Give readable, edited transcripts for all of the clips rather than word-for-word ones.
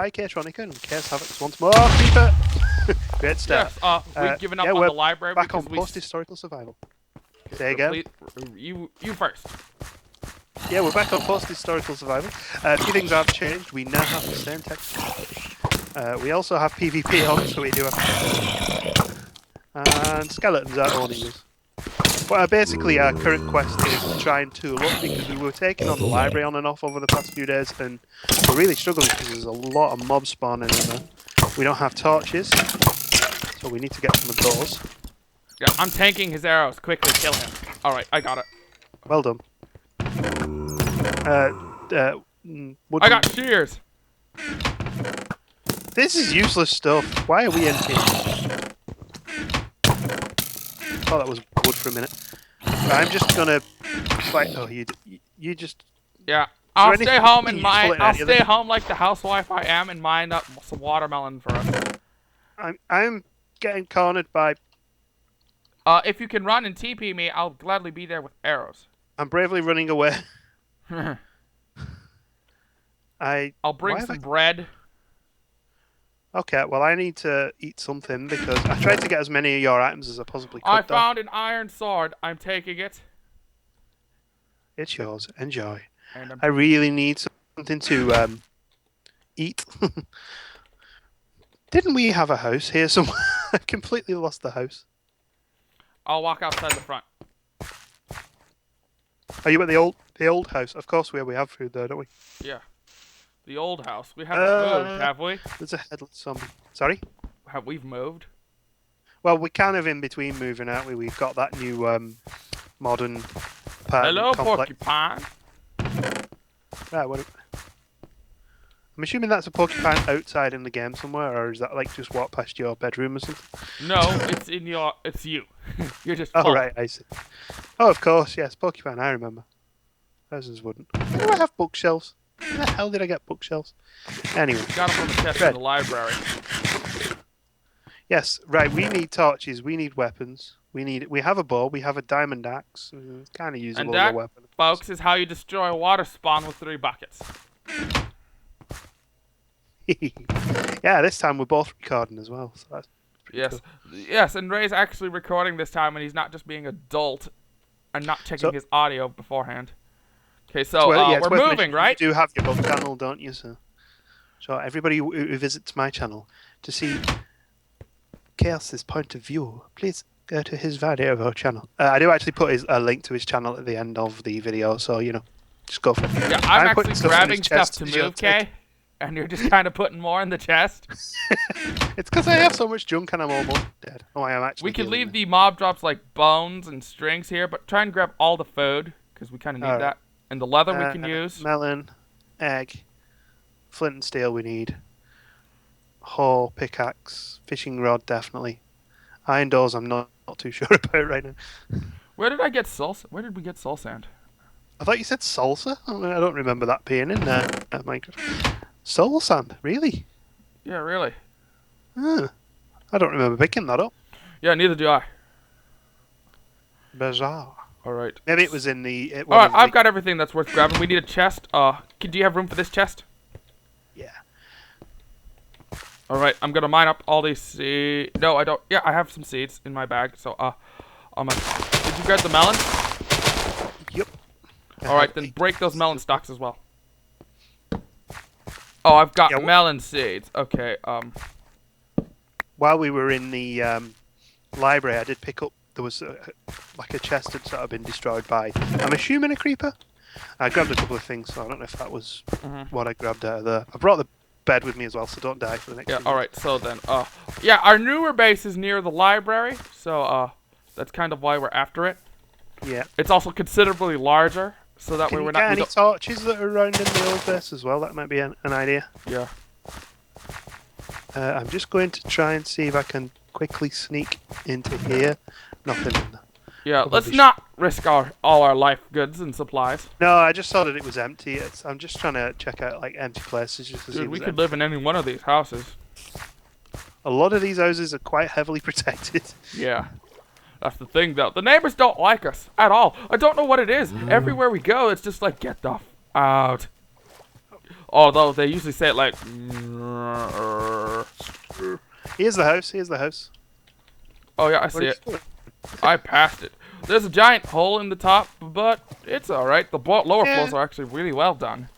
Kaytronika and Chaos Havocs once more. Creeper! Great start. Yes, we've given up on the library back on because post-historical survival. Say again? You first. Yeah, we're back on post-historical survival. A few things have changed. We now have the same texture. We also have PvP on, so we do have... And skeletons are owning us. Well, basically, our current quest is to try and tool up because we were taking on the library on and off over the past few days, and we're really struggling because there's a lot of mobs spawning in there. We don't have torches, so we need to get some of those. Yeah, I'm tanking his arrows. Quickly, kill him. Alright, I got it. Well done. I got shears! This is useless stuff. Why are we empty? Oh, that was wood for a minute. I'm just gonna fight. Oh, you just. Yeah, I'll stay home and mine. I'll stay home like the housewife I am and mine up some watermelon for us. I'm getting cornered by. If you can run and TP me, I'll gladly be there with arrows. I'm bravely running away. I'll bring some bread. Okay, well I need to eat something because I tried to get as many of your items as I possibly could. I found an iron sword. I'm taking it. It's yours. Enjoy. I really need something to eat. Didn't we have a house here somewhere? I completely lost the house. I'll walk outside the front. Are you at the old house? Of course we have food there, don't we? Yeah. The old house. We haven't moved, have we? There's a headless zombie. Sorry? Have we moved? Well, we're kind of in between moving, aren't we? We've got that new modern Hello, complex. porcupine. Right, I'm assuming that's a porcupine outside in the game somewhere, or is that like just walk past your bedroom or something? No, it's you. You're just Oh, right, I see. Oh, of course, yes, porcupine, I remember. Thousands wouldn't. Why do I have bookshelves? Where the hell did I get bookshelves? Anyway. Got them from the chest in the library. Yes, right, we need torches, we need weapons. We have a bow, we have a diamond axe. It's kind of usable as a weapon. Folks, is how you destroy a water spawn with 3 buckets. Yeah, this time we're both recording as well, so that's yes. cool. Yes, and Ray's actually recording this time, and he's not just being adult and not checking his audio beforehand. Okay, so we're moving, right? You do have your own channel, don't you, sir? So everybody who visits my channel to see Chaos's point of view, please go to his video channel. I do actually put a link to his channel at the end of the video, so, you know, just go for it. Yeah, I'm actually grabbing stuff to move, Kay, and you're just kind of putting more in the chest. It's because I have so much junk and I'm almost dead. Oh, I am actually. We could leave the mob drops like bones and strings here, but try and grab all the food, because we kind of need that. And the leather we can use. Melon, egg, flint and steel we need. Hoe, pickaxe, fishing rod definitely. Iron doors I'm not too sure about right now. Where did I get salsa? Where did we get soul sand? I thought you said salsa. I don't remember that being in there. Minecraft. Soul sand, really? Yeah, really. I don't remember picking that up. Yeah, neither do I. Bizarre. Alright. Maybe it was in the... Alright, I've got everything that's worth grabbing. We need a chest. Do you have room for this chest? Yeah. Alright, I'm gonna mine up all these seeds. No, I don't. Yeah, I have some seeds in my bag. So, did you grab the melon? Yep. Alright, then break those melon stalks as well. Oh, I've got melon seeds. Okay, While we were in the library, I did pick up... There was like a chest had sort of been destroyed by, I'm assuming, a creeper. I grabbed a couple of things, so I don't know if that was what I grabbed out of there. I brought the bed with me as well, so don't die for the next. Yeah. All right. So then, yeah, our newer base is near the library, so that's kind of why we're after it. Yeah. It's also considerably larger, so that way we're not. Can you get any torches that are around in the old base as well? That might be an idea. Yeah. I'm just going to try and see if I can quickly sneak into here. Nothing in there. Yeah, let's not risk all our life goods and supplies. No, I just saw that it was empty. I'm just trying to check out like empty places just to see. Dude, we could live in any one of these houses. A lot of these houses are quite heavily protected. Yeah. That's the thing, though. The neighbors don't like us at all. I don't know what it is. Everywhere we go, it's just like, get the f out. Although they usually say it like. Here's the house. Here's the house. Oh yeah, I see it. I passed it. There's a giant hole in the top, but it's alright. The lower floors are actually really well done.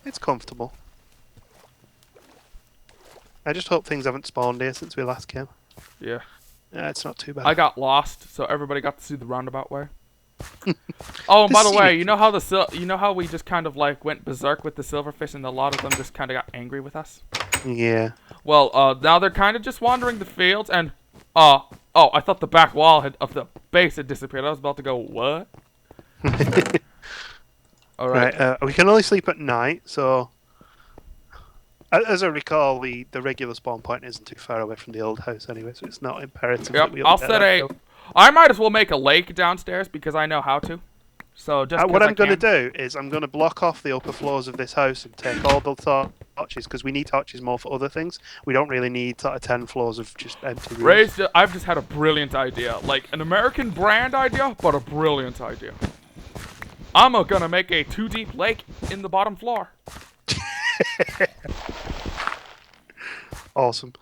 It's comfortable. I just hope things haven't spawned here since we last came. Yeah. Yeah, it's not too bad. I got lost, so everybody got to see the roundabout way. Oh, and by the way, you know how we just kind of like went berserk with the silverfish, and a lot of them just kind of got angry with us. Yeah. Well, now they're kind of just wandering the fields, and oh, I thought the back wall of the base had disappeared. I was about to go, what? All right. We can only sleep at night, so as I recall, the regular spawn point isn't too far away from the old house anyway, so it's not imperative that we I'll set I might as well make a lake downstairs because I know how to. So just what I'm going to do is I'm going to block off the upper floors of this house and take all the torches because we need torches more for other things. We don't really need sort of 10 floors of just empty rooms. I've just had a brilliant idea, like an American brand idea, but a brilliant idea. I'm gonna make a 2-deep lake in the bottom floor. Awesome.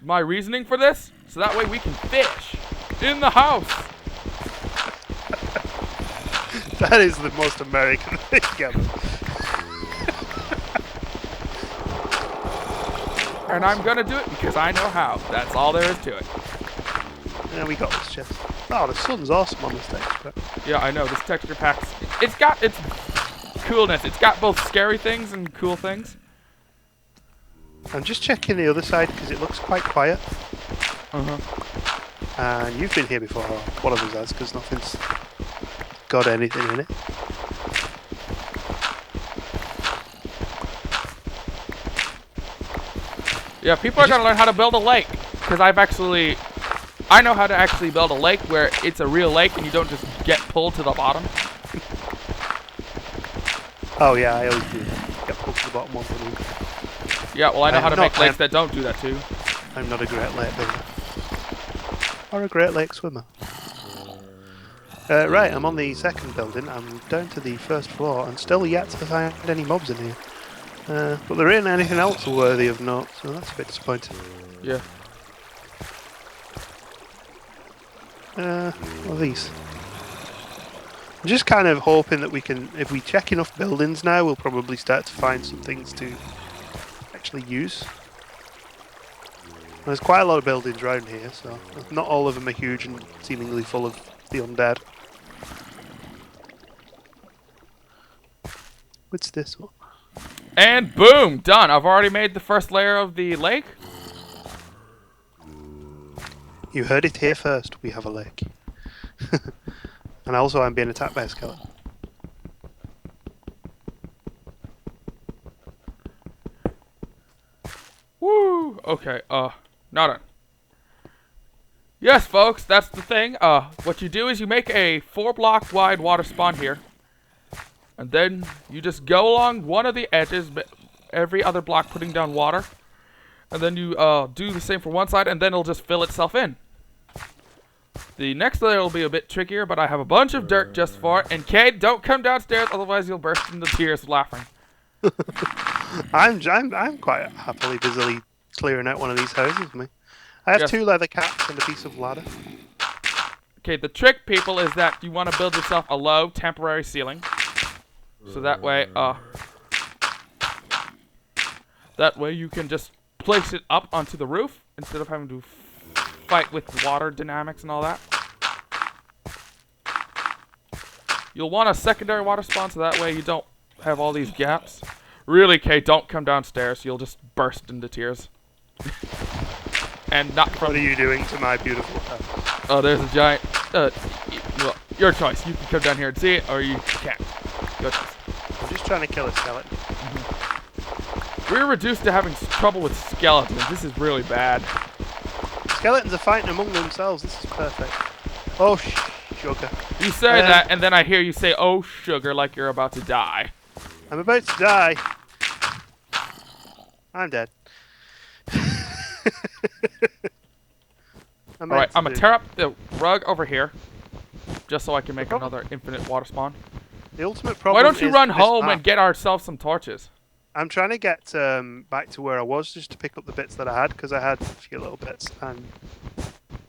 My reasoning for this, so that way we can fish in the house. That is the most American thing ever. And I'm gonna do it because I know how. That's all there is to it. Yeah, we got this chest. Oh, the sun's awesome on this texture pack. Yeah, I know. This texture pack, it's got its coolness. It's got both scary things and cool things. I'm just checking the other side because it looks quite quiet. And you've been here before, or one of us has, because nothing's got anything in it. Yeah, people are gonna learn how to build a lake because I know how to actually build a lake where it's a real lake and you don't just get pulled to the bottom. Oh yeah, I always do that. Get pulled to the bottom once a week. Yeah, well I know how to make lakes that don't do that too. I'm not a Great Lake builder. Or a Great Lake swimmer. Right, I'm on the second building. I'm down to the first floor and still yet to find any mobs in here. But there isn't anything else worthy of note, so that's a bit disappointing. Yeah. What are these? I'm just kind of hoping that we can, if we check enough buildings now, we'll probably start to find some things to actually use. There's quite a lot of buildings around here, so not all of them are huge and seemingly full of the undead. What's this one? And boom, done. I've already made the first layer of the lake. You heard it here first, we have a lake. And also I'm being attacked by a skeleton. Woo! Okay, not done. Yes, folks, that's the thing. What you do is you make a 4-block wide water spawn here. And then you just go along one of the edges, every other block putting down water. And then you do the same for one side, and then it'll just fill itself in. The next layer will be a bit trickier, but I have a bunch of dirt just for it. And Kate, don't come downstairs, otherwise you'll burst into tears laughing. I'm quite happily busily clearing out one of these houses with me. I have 2 leather caps and a piece of ladder. Okay, the trick, people, is that you want to build yourself a low temporary ceiling. So that way you can just place it up onto the roof instead of having to fight with water dynamics and all that. You'll want a secondary water spawn so that way you don't have all these gaps. Really, Kate, don't come downstairs. You'll just burst into tears. And not from... What are you doing to my beautiful house? Oh, there's a giant... well, your choice. You can come down here and see it, or you can't. Your choice. I'm just trying to kill a skeleton. We're reduced to having trouble with skeletons. This is really bad. Skeletons are fighting among themselves. This is perfect. Oh, sugar. You say that, and then I hear you say, oh, sugar, like you're about to die. I'm about to die. I'm dead. Alright, I'm going to tear up the rug over here, just so I can make another infinite water spawn. The ultimate problem. Why don't you is run this home map. and get ourselves some torches? I'm trying to get back to where I was just to pick up the bits that I had because I had a few little bits and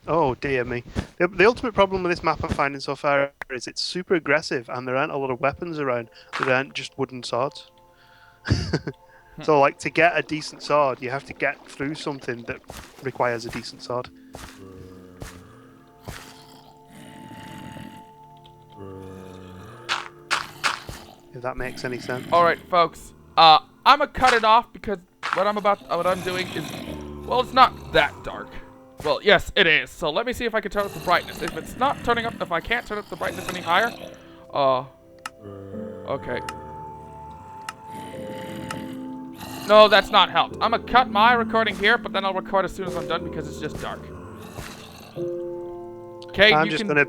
oh dear me. The ultimate problem with this map I'm finding so far is it's super aggressive and there aren't a lot of weapons around that aren't just wooden swords. So like to get a decent sword you have to get through something that requires a decent sword. If that makes any sense. Alright, folks. I'm gonna cut it off because what I'm doing is, well, it's not that dark. Well, yes, it is. So let me see if I can turn up the brightness. If it's not turning up, if I can't turn up the brightness any higher, okay. No, that's not helped. I'm gonna cut my recording here, but then I'll record as soon as I'm done because it's just dark. Okay, I'm you just can gonna